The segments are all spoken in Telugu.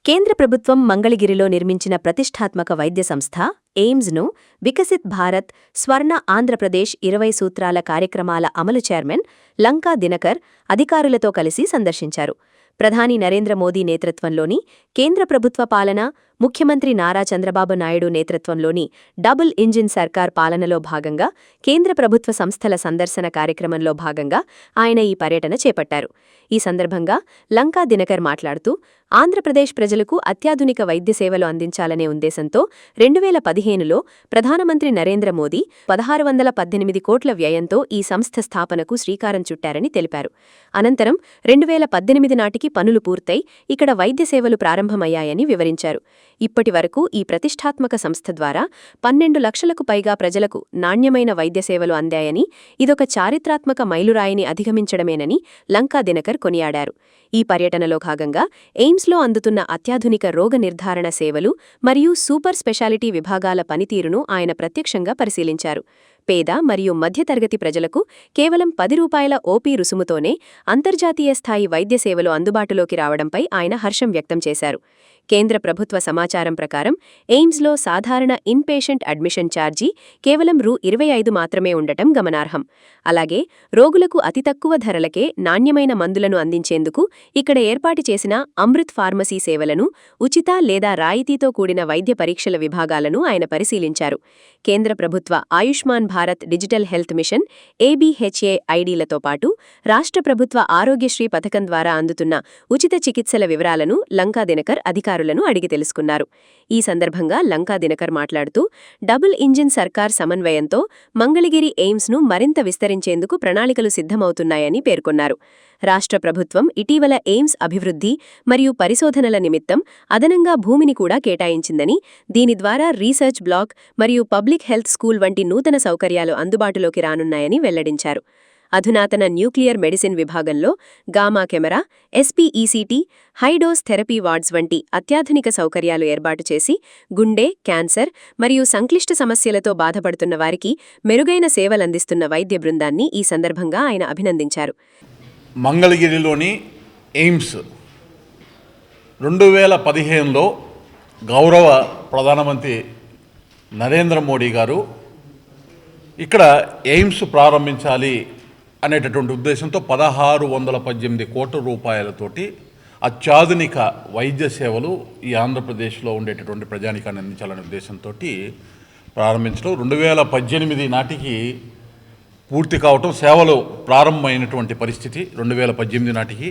కేంద్ర ప్రభుత్వం మంగళగిరిలో నిర్మించిన ప్రతిష్ఠాత్మక వైద్య సంస్థ ఎయిమ్స్ను వికసిత్ భారత్ స్వర్ణ ఆంధ్రప్రదేశ్ 20 సూత్రాల కార్యక్రమాల అమలు చైర్మన్ లంకా దినకర్ అధికారులతో కలిసి సందర్శించారు. ప్రధాని నరేంద్ర మోదీ నేతృత్వంలోని కేంద్ర ప్రభుత్వ పాలన, ముఖ్యమంత్రి నారా చంద్రబాబు నాయుడు నేతృత్వంలోని డబుల్ ఇంజిన్ సర్కార్ పాలనలో భాగంగా కేంద్ర ప్రభుత్వ సంస్థల సందర్శన కార్యక్రమంలో భాగంగా ఆయన ఈ పర్యటన చేపట్టారు. ఈ సందర్భంగా లంకా దినకర్ మాట్లాడుతూ, ఆంధ్రప్రదేశ్ ప్రజలకు అత్యాధునిక వైద్య సేవలు అందించాలనే ఉద్దేశంతో 2015లో ప్రధానమంత్రి నరేంద్ర మోదీ 1618 కోట్ల వ్యయంతో ఈ సంస్థ స్థాపనకు శ్రీకారం చుట్టారని తెలిపారు. అనంతరం 2018 నాటికి పనులు పూర్తయి ఇక్కడ వైద్య సేవలు ప్రారంభమయ్యాయని వివరించారు. ఇప్పటి వరకు ఈ ప్రతిష్ఠాత్మక సంస్థ ద్వారా 12 లక్షలకు పైగా ప్రజలకు నాణ్యమైన వైద్య సేవలు అందాయని, ఇదొక చారిత్రాత్మక మైలురాయిని అధిగమించడమేనని లంకా దినకర్ కొనియాడారు. ఈ పర్యటనలో భాగంగా ఎయిమ్స్లో అందుతున్న అత్యాధునిక రోగ నిర్ధారణ సేవలు మరియు సూపర్ స్పెషాలిటీ విభాగాల పనితీరును ఆయన ప్రత్యక్షంగా పరిశీలించారు. పేద మరియు మధ్యతరగతి ప్రజలకు కేవలం 10 రూపాయల ఓపీ రుసుముతోనే అంతర్జాతీయ స్థాయి వైద్య సేవలు అందుబాటులోకి రావడంపై ఆయన హర్షం వ్యక్తం చేశారు. కేంద్ర ప్రభుత్వ సమాచారం ప్రకారం ఎయిమ్స్లో సాధారణ ఇన్పేషెంట్ అడ్మిషన్ ఛార్జీ కేవలం రూ. 25 మాత్రమే ఉండటం గమనార్హం. అలాగే రోగులకు అతి తక్కువ ధరలకే నాణ్యమైన మందులను అందించేందుకు ఇక్కడ ఏర్పాటు చేసిన అమృత్ ఫార్మసీ సేవలను, ఉచిత లేదా రాయితీతో కూడిన వైద్య పరీక్షల విభాగాలను ఆయన పరిశీలించారు. కేంద్ర ప్రభుత్వ Ayushman Bharat digital health machine ABHA ఐడీలతో పాటు రాష్ట్ర ప్రభుత్వ ఆరోగ్యశ్రీ పథకం ద్వారా అందుతున్న ఉచిత చికిత్సల వివరాలను లంకా దినకర్ అధికారులను అడిగి తెలుసుకున్నారు. ఈ సందర్భంగా లంకా దినకర్ మాట్లాడుతూ, డబుల్ ఇంజిన్ సర్కార్ సమన్వయంతో మంగళగిరి ఎయిమ్స్ను మరింత విస్తరించేందుకు ప్రణాళికలు సిద్ధమవుతున్నాయని పేర్కొన్నారు. రాష్ట్ర ప్రభుత్వం ఇటీవల ఎయిమ్స్ అభివృద్ధి మరియు పరిశోధనల నిమిత్తం అదనంగా భూమిని కూడా కేటాయించిందని, దీని ద్వారా రీసెర్చ్ బ్లాక్ మరియు పబ్లిక్ హెల్త్ స్కూల్ వంటి నూతన సౌకర్యాలు అందుబాటులోకి రానున్నాయని వెల్లడించారు. అధునాతన న్యూక్లియర్ మెడిసిన్ విభాగంలో gamma camera, SPECT, high dose therapy wards వంటి అత్యాధునిక సౌకర్యాలు ఏర్పాటు చేసి గుండె, క్యాన్సర్ మరియు సంక్లిష్ట సమస్యలతో బాధపడుతున్న వారికి మెరుగైన సేవలందిస్తున్న వైద్య బృందాన్ని ఈ సందర్భంగా ఆయన అభినందించారు. మంగళగిరిలోని ఎయిమ్స్ 2015లో గౌరవ ప్రధానమంత్రి నరేంద్ర మోడీ గారు ఇక్కడ ఎయిమ్స్ ప్రారంభించాలి అనేటటువంటి ఉద్దేశంతో 1618 కోట్ల రూపాయలతోటి అత్యాధునిక వైద్య సేవలు ఈ ఆంధ్రప్రదేశ్లో ఉండేటటువంటి ప్రజానికాన్ని అందించాలనే ఉద్దేశంతో ప్రారంభించడం, 2018 నాటికి పూర్తి కావటం, సేవలు ప్రారంభమైనటువంటి పరిస్థితి 2018 నాటికి.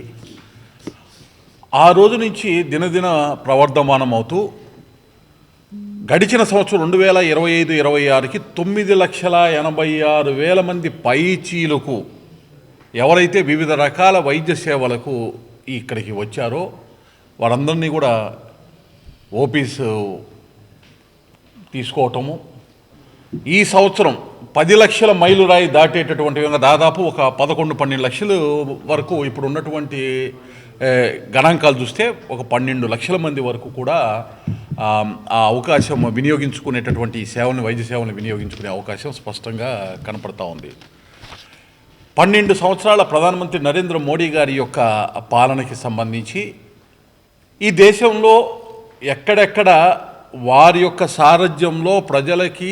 ఆ రోజు నుంచి దినదిన ప్రవర్ధమానం అవుతూ గడిచిన సంవత్సరం 2025-26కి 9,86,000 మంది పైచీలకు ఎవరైతే వివిధ రకాల వైద్య సేవలకు ఇక్కడికి వచ్చారో వారందరినీ కూడా ఓపీస్ తీసుకోవటము. ఈ సంవత్సరం 10 లక్షల మైలురాయి దాటేటటువంటి విధంగా దాదాపు ఒక 11-12 లక్షల వరకు ఇప్పుడు ఉన్నటువంటి గణాంకాలు చూస్తే ఒక 12 లక్షల మంది వరకు కూడా ఆ అవకాశం వినియోగించుకునేటటువంటి సేవలను, వైద్య సేవలను వినియోగించుకునే అవకాశం స్పష్టంగా కనపడతా ఉంది. 12 సంవత్సరాల ప్రధానమంత్రి నరేంద్ర మోడీ గారి యొక్క పాలనకి సంబంధించి ఈ దేశంలో ఎక్కడెక్కడ వారి యొక్క సారథ్యంలో ప్రజలకి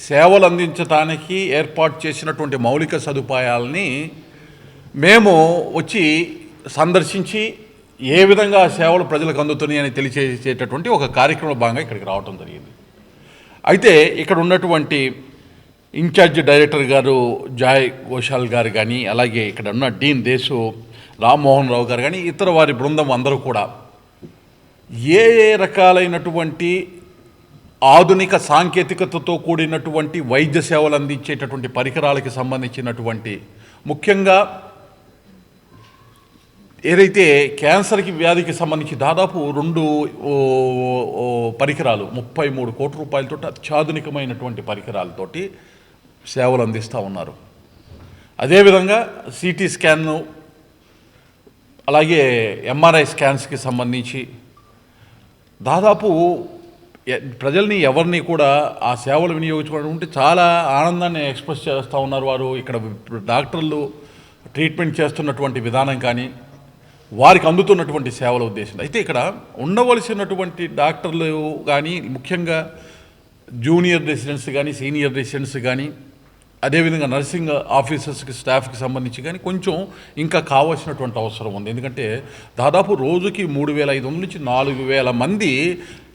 సేవలు అందించడానికి ఏర్పాటు చేసినటువంటి మౌలిక సదుపాయాలని మేము వచ్చి సందర్శించి ఏ విధంగా సేవలు ప్రజలకు అందుతున్నాయి అని తెలియచేసేటటువంటి ఒక కార్యక్రమంలో భాగంగా ఇక్కడికి రావటం జరిగింది. అయితే ఇక్కడ ఉన్నటువంటి ఇన్ఛార్జ్ డైరెక్టర్ గారు జాయ్ ఘోషాల్ గారు కానీ, అలాగే ఇక్కడ ఉన్న డీన్ దేశు రామ్మోహన్ రావు గారు కానీ, ఇతర వారి బృందం అందరూ కూడా ఏ రకాలైనటువంటి ఆధునిక సాంకేతికతతో కూడినటువంటి వైద్య సేవలు అందించేటటువంటి పరికరాలకి సంబంధించినటువంటి, ముఖ్యంగా ఏదైతే క్యాన్సర్కి వ్యాధికి సంబంధించి దాదాపు 2 పరికరాలు 33 కోట్ల రూపాయలతో అత్యాధునికమైనటువంటి పరికరాలతోటి సేవలు అందిస్తూ ఉన్నారు. అదేవిధంగా CT స్కాన్ను, అలాగే MRI స్కాన్స్కి సంబంధించి దాదాపు ప్రజల్ని ఎవరిని కూడా ఆ సేవలు వినియోగించుకుంటే చాలా ఆనందాన్ని ఎక్స్ప్రెస్ చేస్తూ ఉన్నారు. వారు ఇక్కడ డాక్టర్లు ట్రీట్మెంట్ చేస్తున్నటువంటి విధానం కానీ, వారికి అందుతున్నటువంటి సేవల ఉద్దేశం. అయితే ఇక్కడ ఉండవలసినటువంటి డాక్టర్లు కానీ, ముఖ్యంగా జూనియర్ రెసిడెంట్స్ కానీ, సీనియర్ రెసిడెంట్స్ కానీ, అదేవిధంగా నర్సింగ్ ఆఫీసర్స్కి, స్టాఫ్కి సంబంధించి కానీ కొంచెం ఇంకా కావాల్సినటువంటి అవసరం ఉంది. ఎందుకంటే దాదాపు రోజుకి 3,500 నుంచి 4,000 మంది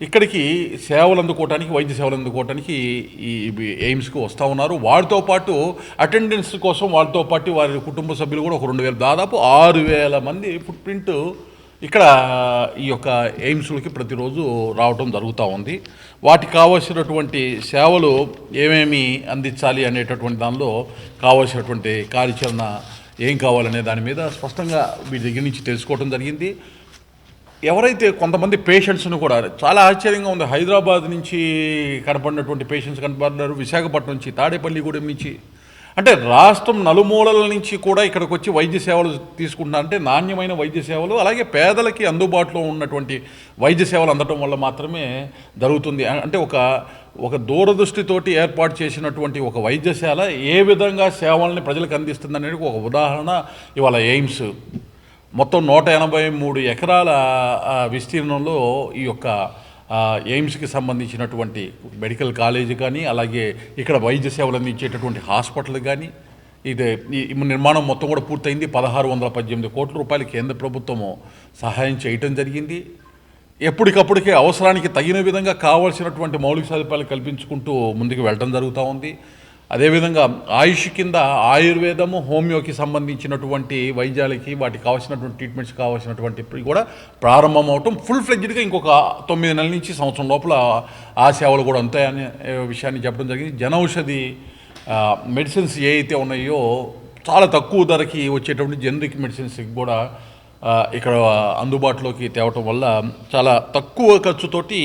ఇక్కడికి సేవలు అందుకోవడానికి, వైద్య సేవలు అందుకోవడానికి ఈ ఎయిమ్స్కి వస్తూ ఉన్నారు. వారితో పాటు అటెండెన్స్ కోసం వాళ్ళతో పాటు వారి కుటుంబ సభ్యులు కూడా ఒక 2,000, దాదాపు 6,000 మంది ఫుట్ ప్రింట్ ఇక్కడ ఈ యొక్క ఎయిమ్స్లకి ప్రతిరోజు రావటం జరుగుతూ ఉంది. వాటికి కావాల్సినటువంటి సేవలు ఏమేమి అందించాలి అనేటటువంటి దానిలో కావాల్సినటువంటి కార్యాచరణ ఏం కావాలనే దాని మీద స్పష్టంగా మీ దగ్గర నుంచి తెలుసుకోవడం జరిగింది. ఎవరైతే కొంతమంది పేషెంట్స్ను కూడా చాలా ఆశ్చర్యంగా ఉంది, హైదరాబాద్ నుంచి కనపడినటువంటి పేషెంట్స్ కనపడ్డారు, విశాఖపట్నం నుంచి, తాడేపల్లిగూడెం నుంచి, అంటే రాష్ట్రం నలుమూలల నుంచి కూడా ఇక్కడికి వచ్చి వైద్య సేవలు తీసుకుంటున్నారు. అంటే నాణ్యమైన వైద్య సేవలు, అలాగే పేదలకి అందుబాటులో ఉన్నటువంటి వైద్య సేవలు అందటం వల్ల మాత్రమే జరుగుతుంది. అంటే ఒక దూరదృష్టితోటి ఏర్పాటు చేసినటువంటి ఒక వైద్యశాల ఏ విధంగా సేవల్ని ప్రజలకు అందిస్తుంది అనేది ఒక ఉదాహరణ ఇవాళ ఎయిమ్స్. మొత్తం 183 ఎకరాల విస్తీర్ణంలో ఈ యొక్క ఎయిమ్స్కి సంబంధించినటువంటి మెడికల్ కాలేజ్ కానీ, అలాగే ఇక్కడ వైద్య సేవలు అందించేటటువంటి హాస్పిటల్ కానీ, ఈ నిర్మాణం మొత్తం కూడా పూర్తయింది. 1,618 కోట్ల రూపాయలు కేంద్ర ప్రభుత్వము సహాయం చేయటం జరిగింది. ఎప్పటికప్పటికే అవసరానికి తగిన విధంగా కావాల్సినటువంటి మౌలిక సదుపాయాలు కల్పించుకుంటూ ముందుకు వెళ్ళడం జరుగుతూ ఉంది. అదేవిధంగా ఆయుష్ కింద ఆయుర్వేదము, హోమియోకి సంబంధించినటువంటి వైద్యాలకి, వాటికి కావాల్సినటువంటి ట్రీట్మెంట్స్ కావాల్సినటువంటి కూడా ప్రారంభం అవటం, ఫుల్ ఫ్లెడ్జ్డ్గా ఇంకొక 9 నెలల నుంచి సంవత్సరం లోపల ఆ సేవలు కూడా ఉంటాయనే విషయాన్ని చెప్పడం జరిగింది. జనౌషధి మెడిసిన్స్ ఏ అయితే ఉన్నాయో చాలా తక్కువ ధరకి వచ్చేటువంటి జనరిక్ మెడిసిన్స్కి కూడా ఇక్కడ అందుబాటులోకి తేవటం వల్ల చాలా తక్కువ ఖర్చుతోటి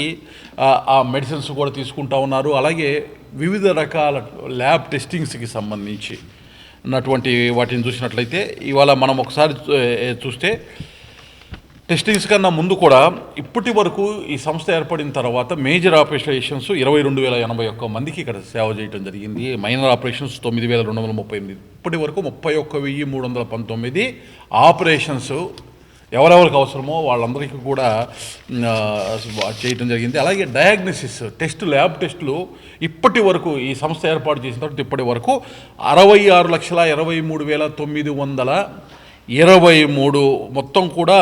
ఆ మెడిసిన్స్ కూడా తీసుకుంటా ఉన్నారు. అలాగే వివిధ రకాల ల్యాబ్ టెస్టింగ్స్కి సంబంధించి ఉన్నటువంటి వాటిని చూసినట్లయితే ఇవాళ మనం ఒకసారి చూస్తే టెస్టింగ్స్ కన్నా ముందు కూడా ఇప్పటి వరకు ఈ సంస్థ ఏర్పడిన తర్వాత మేజర్ ఆపరేషన్స్ 22,081 మందికి ఇక్కడ సేవ చేయడం జరిగింది. Minor operations 9,238. ఇప్పటి వరకు 31,319 ఆపరేషన్స్ ఎవరెవరికి అవసరమో వాళ్ళందరికీ కూడా చేయటం జరిగింది. అలాగే డయాగ్నోసిస్ ల్యాబ్ టెస్టులు ఇప్పటి వరకు ఈ సంస్థ ఏర్పాటు చేసిన తర్వాత ఇప్పటి వరకు 66,23,923 మొత్తం కూడా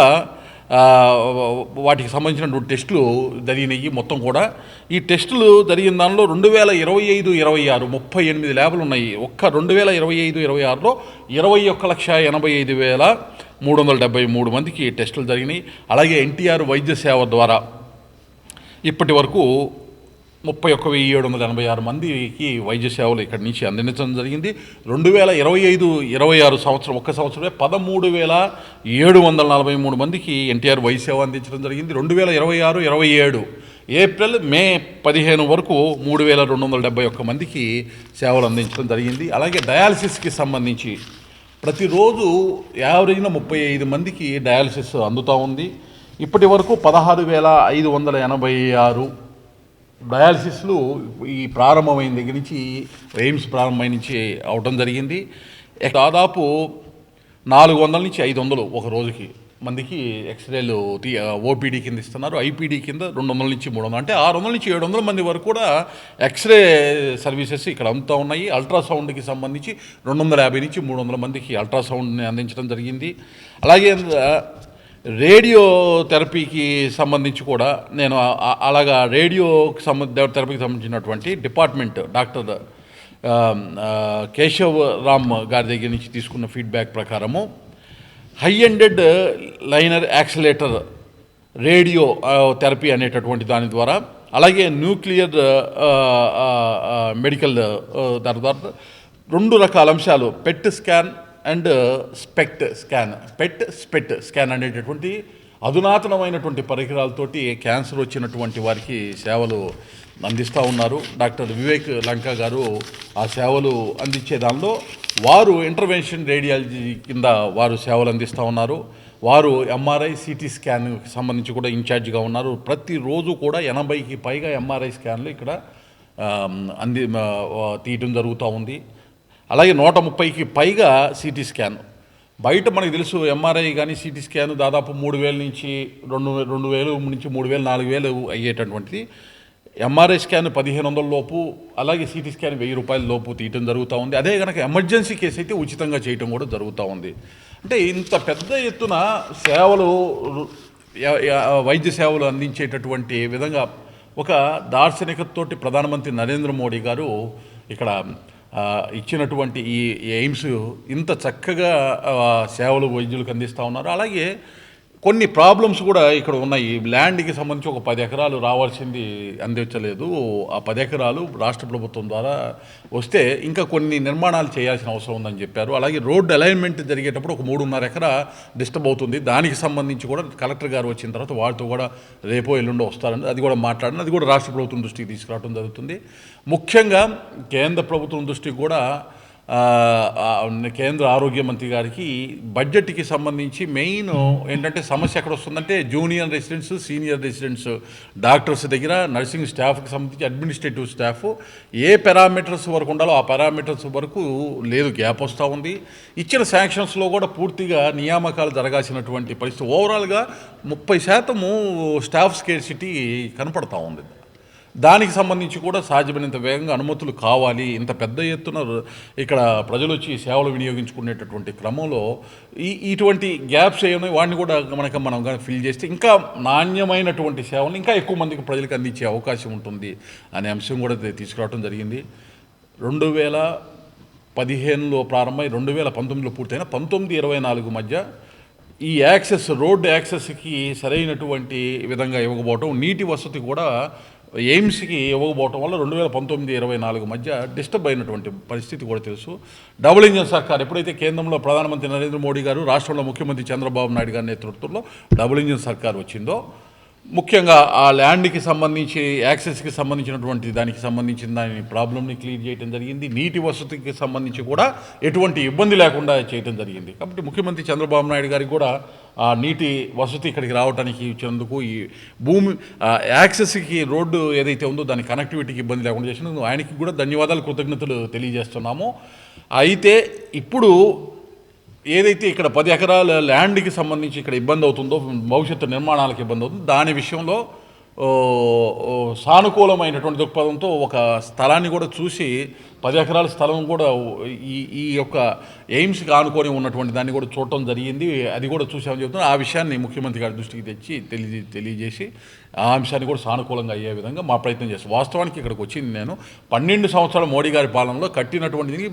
వాటికి సంబంధించినటువంటి టెస్టులు జరిగినాయి. మొత్తం కూడా ఈ టెస్టులు జరిగిన దానిలో 2025-26 38 ల్యాబ్లు ఉన్నాయి. ఒక్క 2025-26లో 21,85,373 మందికి టెస్టులు జరిగినాయి. అలాగే ఎన్టీఆర్ వైద్య సేవ ద్వారా ఇప్పటి వరకు 31,786 మందికి వైద్య సేవలు ఇక్కడి నుంచి అందించడం జరిగింది. 2025-26 సంవత్సరం ఒక్క సంవత్సరమే 13,743 మందికి ఎన్టీఆర్ వైద్య సేవ అందించడం జరిగింది. 2026-27 ఏప్రిల్ మే 15 వరకు 3,271 మందికి సేవలు అందించడం జరిగింది. అలాగే డయాలసిస్కి సంబంధించి ప్రతిరోజు యావరేజ్న 35 మందికి డయాలసిస్ అందుతూ ఉంది. ఇప్పటి వరకు 16,586 డయాలసిస్లు ఈ ప్రారంభమైన దగ్గర నుంచి, ఎయిమ్స్ ప్రారంభమైన నుంచి అవడం జరిగింది. దాదాపు 400 నుంచి 500 ఒక రోజుకి మందికి ఎక్స్రేలు ఓపీడీ కింద ఇస్తున్నారు. ఐపీడీ కింద 200 నుంచి 300, అంటే 600 నుంచి 700 మంది వరకు కూడా ఎక్స్రే సర్వీసెస్ ఇక్కడ అందుతూ ఉన్నాయి. అల్ట్రాసౌండ్కి సంబంధించి 250 నుంచి 300 మందికి అల్ట్రాసౌండ్ని అందించడం జరిగింది. అలాగే రేడియో థెరపీకి సంబంధించి కూడా నేను అలాగా థెరపీకి సంబంధించినటువంటి డిపార్ట్మెంట్ డాక్టర్ కేశవ్ రామ్ గారి దగ్గర నుంచి తీసుకున్న ఫీడ్బ్యాక్ ప్రకారము high ended liner accelerator radio therapy అనేటటువంటి దాని ద్వారా, అలాగే న్యూక్లియర్ మెడికల్ దాని ద్వారా 2 రకాల అంశాలు, పెట్ స్కాన్ అండ్ స్పెట్ స్కాన్ అనేటటువంటి అధునాతనమైనటువంటి పరికరాలతోటి క్యాన్సర్ వచ్చినటువంటి వారికి సేవలు అందిస్తూ ఉన్నారు. డాక్టర్ వివేక్ లంకా గారు ఆ సేవలు అందించే దానిలో వారు ఇంటర్వెన్షన్ రేడియాలజీ కింద వారు సేవలు అందిస్తూ ఉన్నారు. వారు ఎంఆర్ఐ, సిటీ స్కాన్కి సంబంధించి కూడా ఇన్ఛార్జిగా ఉన్నారు. ప్రతిరోజు కూడా 80కి పైగా ఎంఆర్ఐ స్కాన్లు ఇక్కడ తీయటం జరుగుతూ ఉంది. అలాగే 130కి పైగా సిటీ స్కాన్, బయట మనకు తెలుసు ఎంఆర్ఐ కానీ సిటీ స్కాన్ దాదాపు 3,000 నుంచి 2,000 నుంచి 3,000 4,000 అయ్యేటటువంటిది. ఎంఆర్ఐ స్కాన్ 1,500 లోపు, అలాగే సిటీ స్కాన్ 1,000 రూపాయల లోపు తీయటం జరుగుతూ ఉంది. అదే కనుక ఎమర్జెన్సీ కేసు అయితే ఉచితంగా చేయటం కూడా జరుగుతూ ఉంది. అంటే ఇంత పెద్ద ఎత్తున సేవలు, వైద్య సేవలు అందించేటటువంటి విధంగా ఒక దార్శనికతతోటి ప్రధానమంత్రి నరేంద్ర మోడీ గారు ఇక్కడ ఇచ్చినటువంటి ఈ ఎయిమ్స్ ఇంత చక్కగా సేవలు వైద్యులకు అందిస్తూ ఉన్నారు. అలాగే కొన్ని ప్రాబ్లమ్స్ కూడా ఇక్కడ ఉన్నాయి. ల్యాండ్కి సంబంధించి ఒక 10 ఎకరాలు రావాల్సింది అందించలేదు. ఆ 10 ఎకరాలు రాష్ట్ర ప్రభుత్వం ద్వారా వస్తే ఇంకా కొన్ని నిర్మాణాలు చేయాల్సిన అవసరం ఉందని చెప్పారు. అలాగే రోడ్ అలైన్మెంట్ జరిగేటప్పుడు ఒక 3.5 ఎకరా డిస్టర్బ్ అవుతుంది. దానికి సంబంధించి కూడా కలెక్టర్ గారు వచ్చిన తర్వాత వారితో కూడా రేపో ఎల్లుండో వస్తారని అది కూడా మాట్లాడిన, అది కూడా రాష్ట్ర ప్రభుత్వం దృష్టికి తీసుకురావడం జరుగుతుంది. ముఖ్యంగా కేంద్ర ప్రభుత్వం దృష్టికి కూడా కేంద్ర ఆరోగ్య మంత్రి గారికి బడ్జెట్కి సంబంధించి మెయిన్ ఏంటంటే సమస్య ఎక్కడ వస్తుందంటే junior residents, senior residents doctors దగ్గర, నర్సింగ్ స్టాఫ్కి సంబంధించి అడ్మినిస్ట్రేటివ్ స్టాఫ్ ఏ పారామీటర్స్ వరకు ఉండాలో ఆ పారామీటర్స్ వరకు లేదు, గ్యాప్ వస్తూ ఉంది. ఇచ్చిన శాంక్షన్స్లో కూడా పూర్తిగా నియామకాలు జరగాల్సినటువంటి పరిస్థితి. ఓవరాల్గా 30% స్టాఫ్ స్కేర్సిటీ కనపడతా ఉంది. దానికి సంబంధించి కూడా సాధ్యమైనంత వేగంగా అనుమతులు కావాలి. ఇంత పెద్ద ఎత్తున ఇక్కడ ప్రజలు వచ్చి సేవలు వినియోగించుకునేటటువంటి క్రమంలో ఇటువంటి గ్యాప్స్ ఏమైనా వాటిని కూడా మనం కానీ ఫిల్ చేస్తే ఇంకా నాణ్యమైనటువంటి సేవలు ఇంకా ఎక్కువ మందికి ప్రజలకు అందించే అవకాశం ఉంటుంది అనే అంశం కూడా తీసుకురావడం జరిగింది. 2015లో ప్రారంభమై 2019లో పూర్తయిన 19-24 మధ్య ఈ యాక్సెస్, రోడ్ యాక్సెస్కి సరైనటువంటి విధంగా ఇవ్వకపోవటం, నీటి వసతి కూడా ఎయిమ్స్కి ఇవ్వకపోవటం వల్ల 2019-24 మధ్య డిస్టర్బ్ అయినటువంటి పరిస్థితి కూడా తెలుసు. డబుల్ ఇంజన్ సర్కార్ ఎప్పుడైతే కేంద్రంలో ప్రధానమంత్రి నరేంద్ర మోడీ గారు, రాష్ట్రంలో ముఖ్యమంత్రి చంద్రబాబు నాయుడు గారి నేతృత్వంలో డబుల్ ఇంజన్ సర్కార్ వచ్చిందో, ముఖ్యంగా ఆ ల్యాండ్కి సంబంధించి, యాక్సెస్కి సంబంధించినటువంటి దానికి సంబంధించిన దాని ప్రాబ్లమ్ని క్లియర్ చేయడం జరిగింది. నీటి వసతికి సంబంధించి కూడా ఎటువంటి ఇబ్బంది లేకుండా చేయడం జరిగింది. కాబట్టి ముఖ్యమంత్రి చంద్రబాబు నాయుడు గారికి కూడా ఆ నీటి వసతి ఇక్కడికి రావడానికి ఇచ్చినందుకు, ఈ భూమి యాక్సెస్కి రోడ్డు ఏదైతే ఉందో దాని కనెక్టివిటీకి ఇబ్బంది లేకుండా చేసినందుకు ఆయనకి కూడా ధన్యవాదాలు, కృతజ్ఞతలు తెలియజేస్తున్నాము. అయితే ఇప్పుడు ఏదైతే ఇక్కడ 10 ఎకరాల ల్యాండ్కి సంబంధించి ఇక్కడ ఇబ్బంది అవుతుందో, భవిష్యత్తు నిర్మాణాలకు ఇబ్బంది అవుతుందో, దాని విషయంలో సానుకూలమైనటువంటి దృక్పథంతో ఒక స్థలాన్ని కూడా చూసి 10 ఎకరాల స్థలం కూడా ఈ యొక్క ఎయిమ్స్కి ఆనుకొని ఉన్నటువంటి దాన్ని కూడా చూడటం జరిగింది. అది కూడా చూసామని చెప్తున్నా. ఆ విషయాన్ని ముఖ్యమంత్రి గారి దృష్టికి తెచ్చి తెలియజేసి ఆ అంశాన్ని కూడా సానుకూలంగా అయ్యే విధంగా మా ప్రయత్నం చేస్తాం. వాస్తవానికి ఇక్కడికి వచ్చింది నేను 12 సంవత్సరాల మోడీ గారి పాలనలో కట్టినటువంటిది.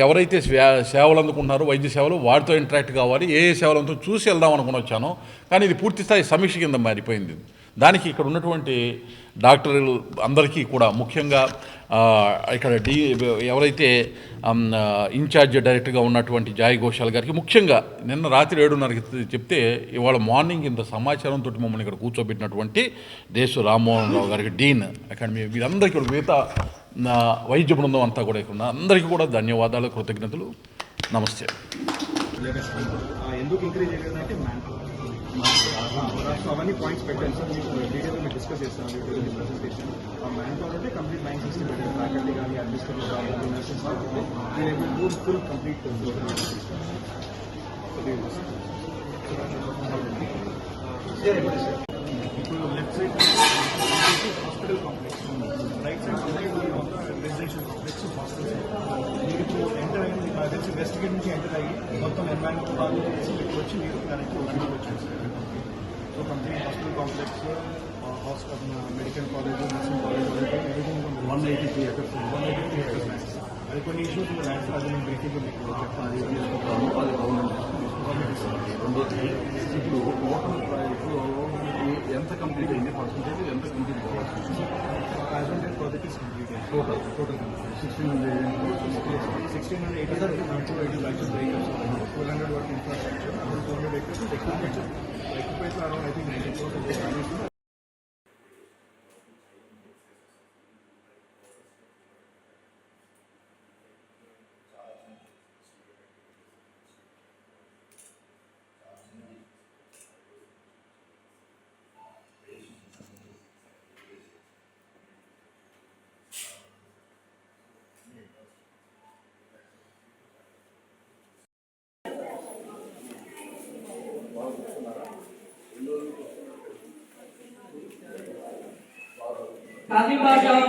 ఎవరైతే సేవలు అందుకుంటున్నారో వైద్య సేవలు, వాటితో ఇంటరాక్ట్ కావాలి, ఏ సేవలు అంతా చూసి వెళ్దాం అనుకుని వచ్చాను. కానీ ఇది పూర్తి స్థాయి సమీక్ష కింద మారిపోయింది. దానికి ఇక్కడ ఉన్నటువంటి డాక్టర్లు అందరికీ కూడా, ముఖ్యంగా ఇక్కడ ఎవరైతే ఇన్ఛార్జ్ డైరెక్టర్గా ఉన్నటువంటి జాయ్ ఘోషాల్ గారికి, ముఖ్యంగా నిన్న రాత్రి 7:30కి చెప్తే ఇవాళ మార్నింగ్ ఇంత సమాచారంతో మమ్మల్ని ఇక్కడ కూర్చోబెట్టినటువంటి దేశు రామ్మోహన్ రావు గారికి, డీన్ అకాడమీ, వీరందరికీ కూడా, మిగతా వైద్య బృందం అంతా కూడా ఇక్కడ అందరికీ కూడా ధన్యవాదాలు, కృతజ్ఞతలు. నమస్తే. ఎందుకు ఇంక్రీజ్ అయ్యేదంటే సో అవన్నీ పాయింట్స్ పెట్టాను సార్. మీకు డీటెయిల్గా మీరు డిస్కస్ చేస్తాను ప్రెజెంటేషన్. ఆ మ్యాన్ పవర్ అంటే కంప్లీట్ లైన్ సిస్టమ్ పెట్టారు. ఫ్యాకల్టీ కానీ, అడ్మినిస్ట్రేటివ్ కానీ, నర్సెస్ కానీ ఫుల్ కంప్లీట్ ఇప్పుడు left side hospital complex, right side residential complex, hospital. మీరు ఇప్పుడు ఎంటర్ అయ్యింది తెలిసి వెస్ట్ గేట్ నుంచి ఎంటర్ అయ్యి మొత్తం ఎన్వైరన్మెంట్ వాళ్ళు వచ్చి మీరు దానికి వచ్చారు sir. So complete hospital complex, medical college, nursing college, everything 183 acres. 183 acres lands. అది కొన్ని ఇష్యూస్ ల్యాండ్స్, అది నేను బ్రీఫింగ్గా మీకు చెప్తాను. అది రెండోది, ఇప్పుడు టోటల్ ఇప్పుడు ఎంత కంప్లీట్ అయింది, పర్సెంటేజ్ ఎంత కంప్లీట్ కావాలి? 500 ప్రాజెక్ట్స్ కంప్లీట్ అయ్యింది. Total 1680 lakhs of acres, 400 work infrastructure, 400 acres of agriculture. Agriculture around I think 90% Qasim बादशाह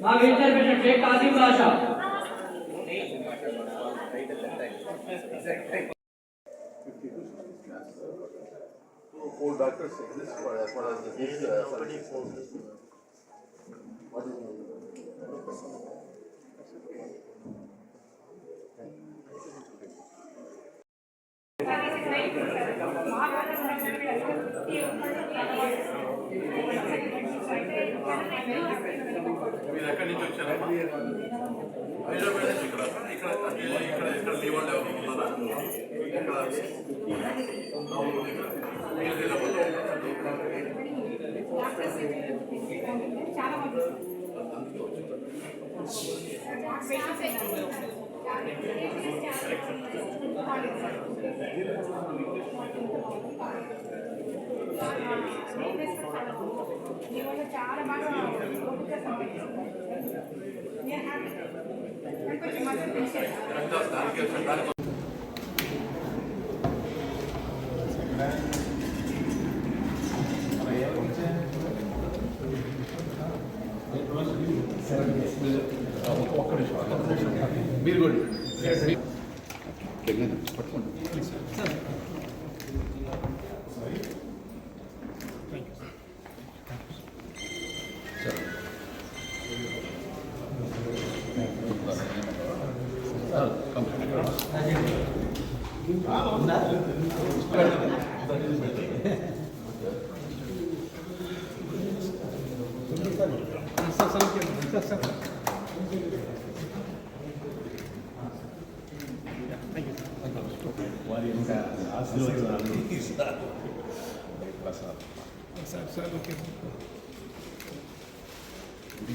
महावीर चेयरमैन शेख कासिम बादशाह Four doctors exist for as far as this service. What is మీరు ఎక్కడి నుంచి వచ్చారమ్మా? హైదరాబాద్ నుంచి ఇక్కడ ఇక్కడ మీ వాళ్ళు ఎవరు ఉన్నారా? ఇక్కడ మీరు హైదరాబాద్లో చాలా బాగా కొంచెం మద్దతు చేశారు. మీరు కూడా వారి యొక్క ఆశీర్వాదాలు సార్ ఓకే ఇది